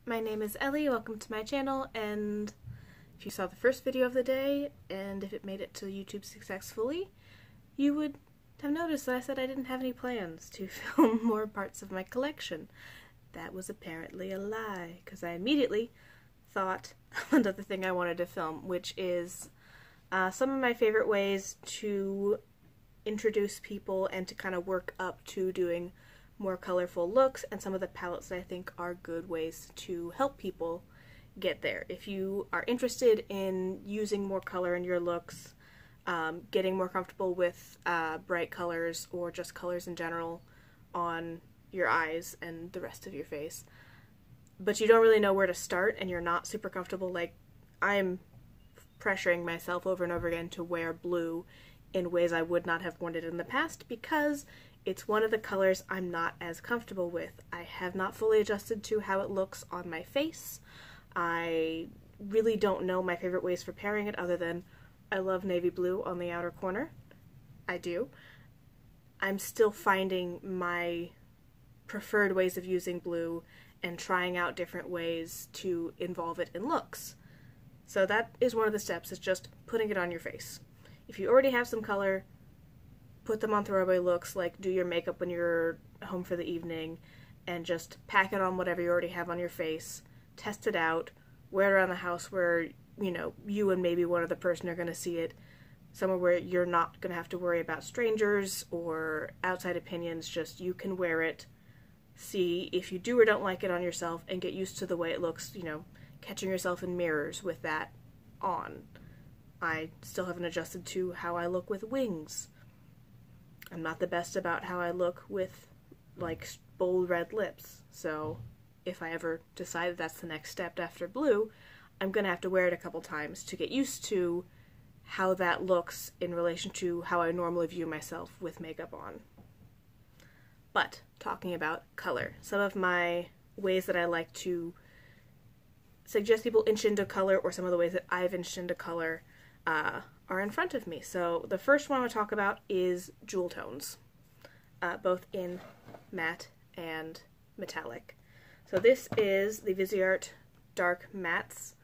my name is Ellie, welcome to my channel, and if you saw the first video of the day, and if it made it to YouTube successfully, you would have noticed that I said I didn't have any plans to film more parts of my collection. That was apparently a lie, because I immediately thought of another thing I wanted to film, which is some of my favorite ways to introduce people and to kind of work up to doing more colorful looks, and some of the palettes that I think are good ways to help people get there. If you are interested in using more color in your looks, getting more comfortable with bright colors or just colors in general on your eyes and the rest of your face, but you don't really know where to start and you're not super comfortable, like I'm pressuring myself over and over again to wear blue in ways I would not have worn it in the past because it's one of the colors I'm not as comfortable with. I have not fully adjusted to how it looks on my face. I really don't know my favorite ways for pairing it other than I love navy blue on the outer corner. I do. I'm still finding my preferred ways of using blue and trying out different ways to involve it in looks. So that is one of the steps, is just putting it on your face. If you already have some color, put them on throwaway looks, like do your makeup when you're home for the evening, and just pack it on whatever you already have on your face, test it out, wear it around the house where, you know, you and maybe one other person are going to see it, somewhere where you're not going to have to worry about strangers or outside opinions, just you can wear it, see if you do or don't like it on yourself, and get used to the way it looks, you know, catching yourself in mirrors with that on. I still haven't adjusted to how I look with wings. I'm not the best about how I look with, like, bold red lips, so if I ever decide that's the next step after blue, I'm gonna have to wear it a couple times to get used to how that looks in relation to how I normally view myself with makeup on. But, talking about color, some of my ways that I like to suggest people inch into color, or some of the ways that I've inched into color, are in front of me. So the first one I want to talk about is jewel tones, both in matte and metallic. So this is the Viseart Dark Mattes.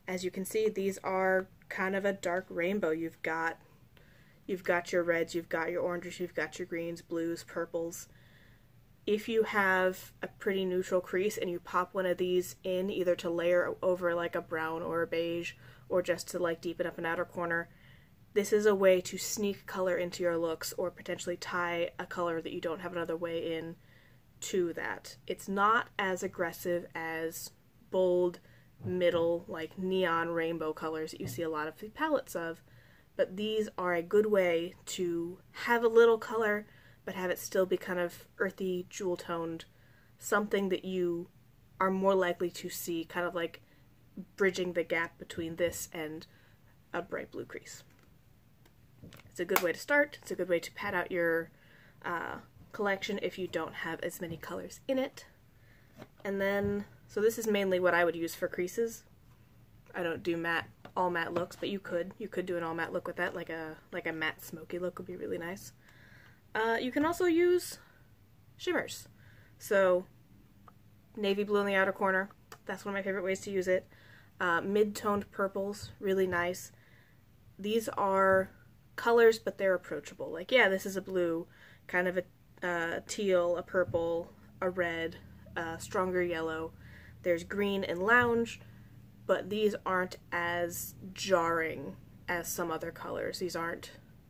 As you can see, these are kind of a dark rainbow. You've got your reds, you've got your oranges, you've got your greens, blues, purples. If you have a pretty neutral crease and you pop one of these in, either to layer over like a brown or a beige, or just to like deepen up an outer corner, this is a way to sneak color into your looks, or potentially tie a color that you don't have another way in to that. It's not as aggressive as bold, middle, like neon rainbow colors that you see a lot of the palettes of, but these are a good way to have a little color, but have it still be kind of earthy, jewel-toned, something that you are more likely to see, kind of like bridging the gap between this and a bright blue crease. It's a good way to start. It's a good way to pad out your collection if you don't have as many colors in it. And then, so this is mainly what I would use for creases. I don't do matte, all matte looks, but you could do an all matte look with that, like a matte smoky look would be really nice. You can also use shimmers. So navy blue in the outer corner, that's one of my favorite ways to use it. Mid-toned purples, really nice. These are colors, but they're approachable. Like, yeah, this is a blue, kind of a teal, a purple, a red, a stronger yellow. There's green and lounge, but these aren't as jarring as some other colors. These aren't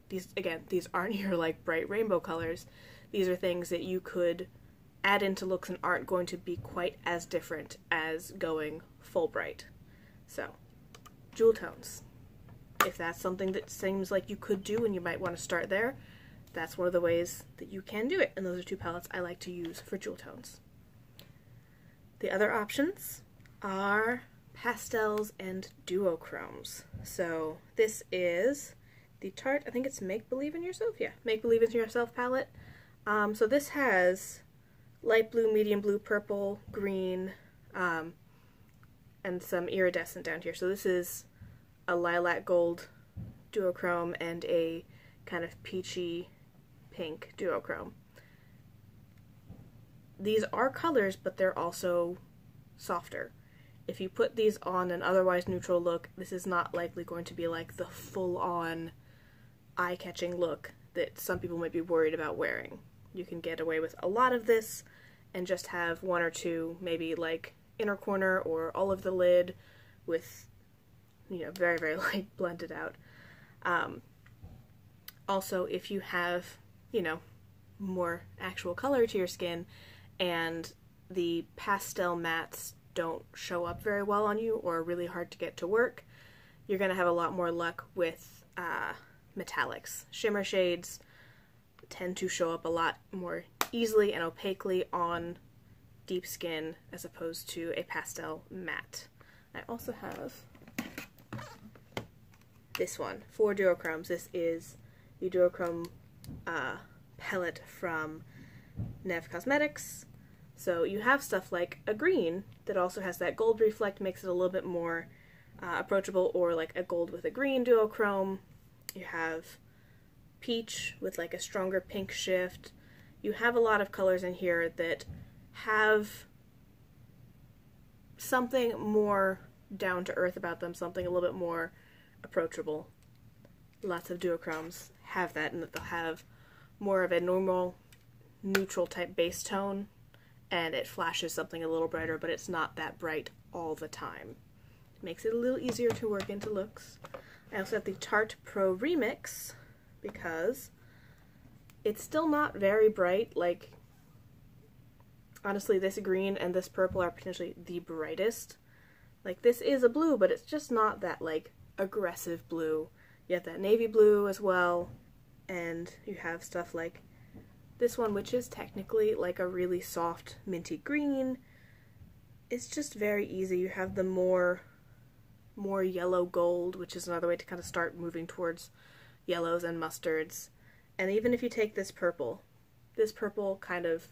your like bright rainbow colors. These are things that you could add into looks and aren't going to be quite as different as going full bright. So, jewel tones. If that's something that seems like you could do and you might want to start there, that's one of the ways that you can do it. And those are two palettes I like to use for jewel tones. The other options are pastels and duochromes. So this is the Tarte, I think it's Make Believe in Yourself? Yeah, Make Believe in Yourself palette. So this has light blue, medium blue, purple, green, and some iridescent down here. So this is a lilac gold duochrome and a kind of peachy pink duochrome. These are colors, but they're also softer. if you put these on an otherwise neutral look, this is not likely going to be like the full-on eye-catching look that some people might be worried about wearing. You can get away with a lot of this and just have one or two, maybe like inner corner or all of the lid with, you know, very, very light blended out. Also, if you have, you know, more actual color to your skin and the pastel mattes don't show up very well on you or are really hard to get to work, you're going to have a lot more luck with metallics. Shimmer shades tend to show up a lot more easily and opaquely on deep skin as opposed to a pastel matte. I also have this one for duochromes. This is the Duochrome palette from Nev Cosmetics. So you have stuff like a green that also has that gold reflect, makes it a little bit more approachable, or like a gold with a green duochrome. You have peach with like a stronger pink shift. You have a lot of colors in here that have something more down to earth about them, something a little bit more approachable. Lots of duochromes have that, and that they'll have more of a normal neutral type base tone, and it flashes something a little brighter, but it's not that bright all the time. It makes it a little easier to work into looks. I also have the Tarte Pro Remix because it's still not very bright. Like, honestly, this green and this purple are potentially the brightest. Like, this is a blue, but it's just not that, like, aggressive blue. You have that navy blue as well, and you have stuff like this one, which is technically like a really soft minty green. It's just very easy. You have the more yellow gold, which is another way to kind of start moving towards yellows and mustards. And even if you take this purple kind of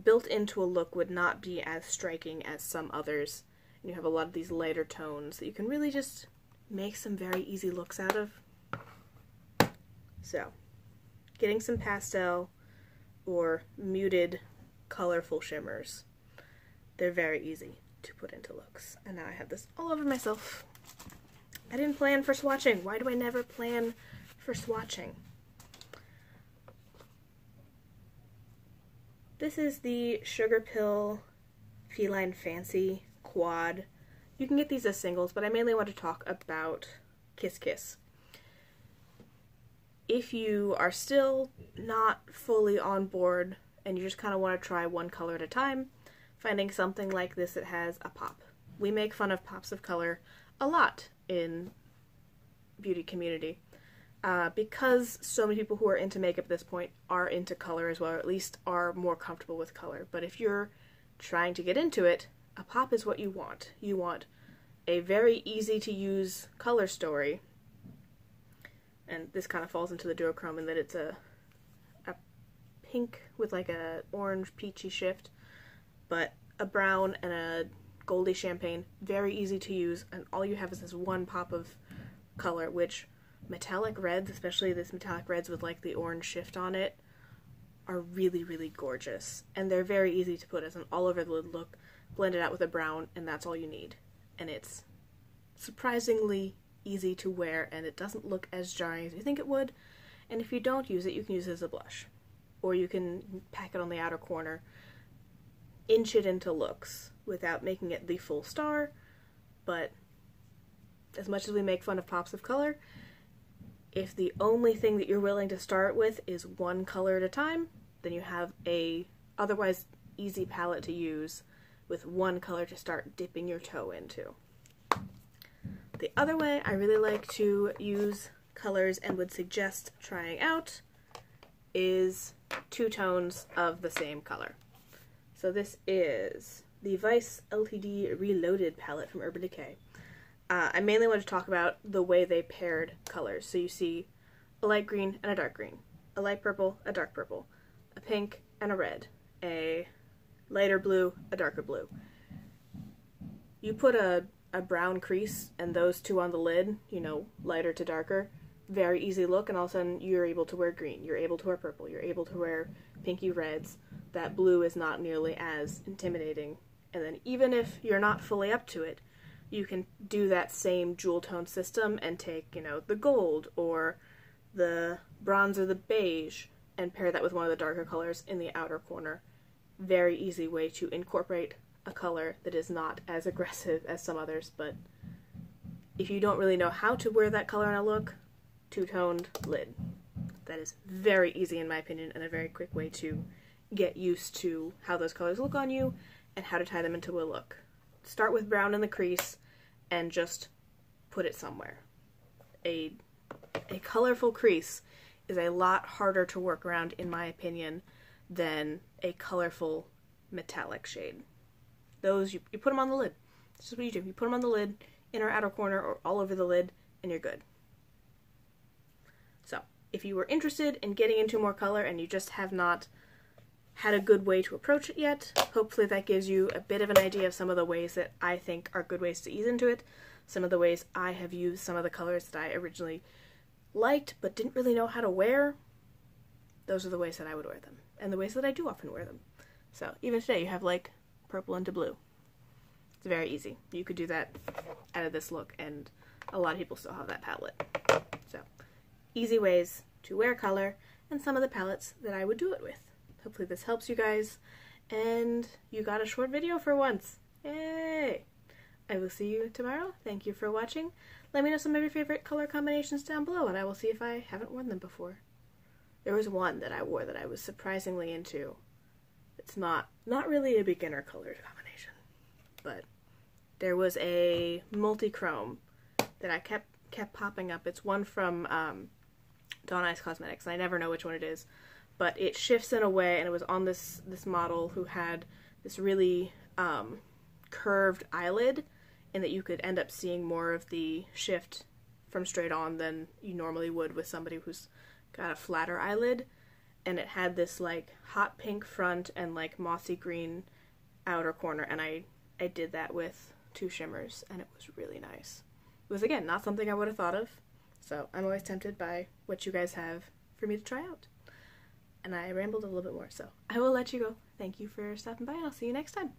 built into a look would not be as striking as some others. And you have a lot of these lighter tones that you can really just make some very easy looks out of. So, getting some pastel or muted colorful shimmers. They're very easy to put into looks. And now I have this all over myself. I didn't plan for swatching. Why do I never plan for swatching? This is the Sugar Pill Feline Fancy Quad. You can get these as singles, but I mainly want to talk about Kiss Kiss. If you are still not fully on board and you just kind of want to try one color at a time, finding something like this that has a pop. We make fun of pops of color a lot in beauty community because so many people who are into makeup at this point are into color as well, or at least are more comfortable with color. But if you're trying to get into it, a pop is what you want. You want a very easy to use color story. And this kind of falls into the duochrome in that it's a pink with like a orange peachy shift, but a brown and a goldy champagne, very easy to use, and all you have is this one pop of color, which metallic reds, especially this metallic reds with like the orange shift on it, are really, really gorgeous. And they're very easy to put as an all over the lid look, blend it out with a brown, and that's all you need. And it's surprisingly easy to wear, and it doesn't look as jarring as you think it would. And if you don't use it, you can use it as a blush, or you can pack it on the outer corner, inch it into looks without making it the full star. But as much as we make fun of pops of color, if the only thing that you're willing to start with is one color at a time, then you have a otherwise easy palette to use with one color to start dipping your toe into. The other way I really like to use colors and would suggest trying out is two tones of the same color. So this is the Vice LTD Reloaded palette from Urban Decay. I mainly want to talk about the way they paired colors. So you see a light green and a dark green, a light purple, a dark purple, a pink and a red, a lighter blue, a darker blue. You put a brown crease and those two on the lid, you know, lighter to darker, very easy look, and all of a sudden you're able to wear green, you're able to wear purple, you're able to wear pinky reds. That blue is not nearly as intimidating And then even if you're not fully up to it, you can do that same jewel tone system and take, you know, the gold or the bronze or the beige and pair that with one of the darker colors in the outer corner. Very easy way to incorporate a color that is not as aggressive as some others, but if you don't really know how to wear that color in a look, two-toned lid. That is very easy in my opinion and a very quick way to get used to how those colors look on you and how to tie them into a look. Start with brown in the crease and just put it somewhere. A colorful crease is a lot harder to work around in my opinion than a colorful metallic shade. Those, you put them on the lid. This is what you do. You put them on the lid, inner outer corner, or all over the lid, and you're good. So, if you were interested in getting into more color and you just have not had a good way to approach it yet, hopefully that gives you a bit of an idea of some of the ways that I think are good ways to ease into it, some of the ways I have used some of the colors that I originally liked but didn't really know how to wear. Those are the ways that I would wear them, and the ways that I do often wear them. So, even today you have like purple into blue. It's very easy. You could do that out of this look, and a lot of people still have that palette. So, easy ways to wear color, and some of the palettes that I would do it with. Hopefully this helps you guys, and you got a short video for once. Yay! I will see you tomorrow. Thank you for watching. Let me know some of your favorite color combinations down below, and I will see if I haven't worn them before. There was one that I wore that I was surprisingly into. It's not really a beginner colored combination, but there was a multi-chrome that I kept popping up. It's one from Dawn Eyes Cosmetics, and I never know which one it is, but it shifts in a way, and it was on this model who had this really curved eyelid, and that you could end up seeing more of the shift from straight on than you normally would with somebody who's got a flatter eyelid. And it had this like hot pink front and like mossy green outer corner, and I did that with two shimmers, and it was really nice. It was, again, not something I would have thought of, so I'm always tempted by what you guys have for me to try out. And I rambled a little bit more, so I will let you go. Thank you for stopping by, and I'll see you next time.